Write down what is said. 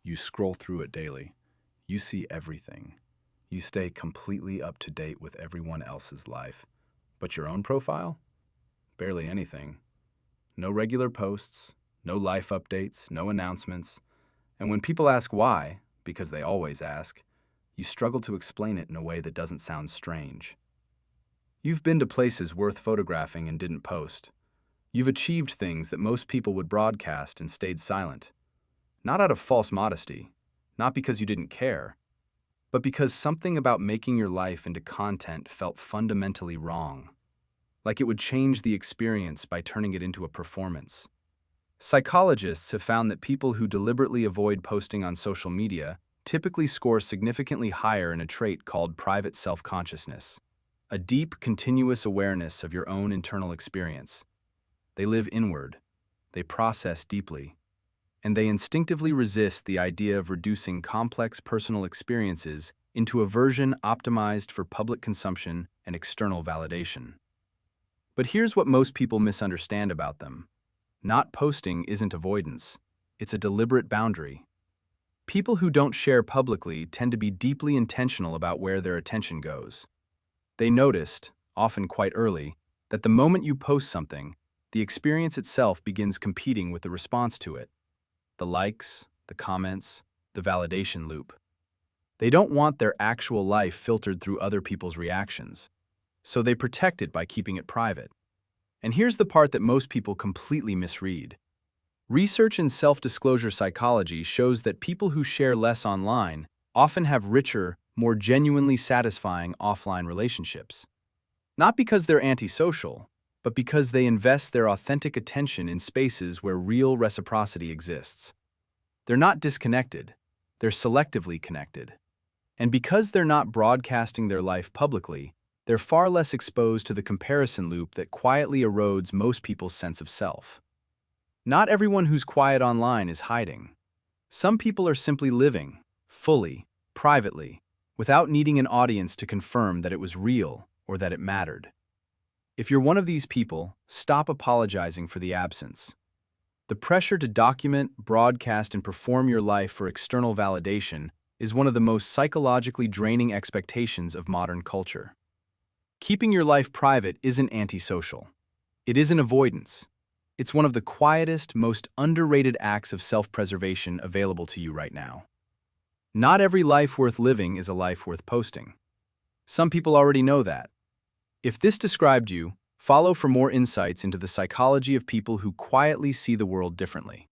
You scroll through it daily. You see everything. You stay completely up to date with everyone else's life. But your own profile? Barely anything. No regular posts, no life updates, no announcements. And when people ask why, because they always ask, you struggle to explain it in a way that doesn't sound strange. You've been to places worth photographing and didn't post. You've achieved things that most people would broadcast and stayed silent. Not out of false modesty, not because you didn't care, but because something about making your life into content felt fundamentally wrong. Like it would change the experience by turning it into a performance. Psychologists have found that people who deliberately avoid posting on social media typically score significantly higher in a trait called private self-consciousness, a deep, continuous awareness of your own internal experience. They live inward, they process deeply, and they instinctively resist the idea of reducing complex personal experiences into a version optimized for public consumption and external validation. But here's what most people misunderstand about them. Not posting isn't avoidance, it's a deliberate boundary. People who don't share publicly tend to be deeply intentional about where their attention goes. They noticed, often quite early, that the moment you post something, the experience itself begins competing with the response to it. The likes, the comments, the validation loop. They don't want their actual life filtered through other people's reactions, so they protect it by keeping it private. And here's the part that most people completely misread. Research in self-disclosure psychology shows that people who share less online often have richer, more genuinely satisfying offline relationships. Not because they're antisocial, but because they invest their authentic attention in spaces where real reciprocity exists. They're not disconnected, they're selectively connected. And because they're not broadcasting their life publicly, they're far less exposed to the comparison loop that quietly erodes most people's sense of self. Not everyone who's quiet online is hiding. Some people are simply living, fully, privately, without needing an audience to confirm that it was real or that it mattered. If you're one of these people, stop apologizing for the absence. The pressure to document, broadcast, and perform your life for external validation is one of the most psychologically draining expectations of modern culture. Keeping your life private isn't antisocial. It isn't avoidance. It's one of the quietest, most underrated acts of self-preservation available to you right now. Not every life worth living is a life worth posting. Some people already know that. If this described you, follow for more insights into the psychology of people who quietly see the world differently.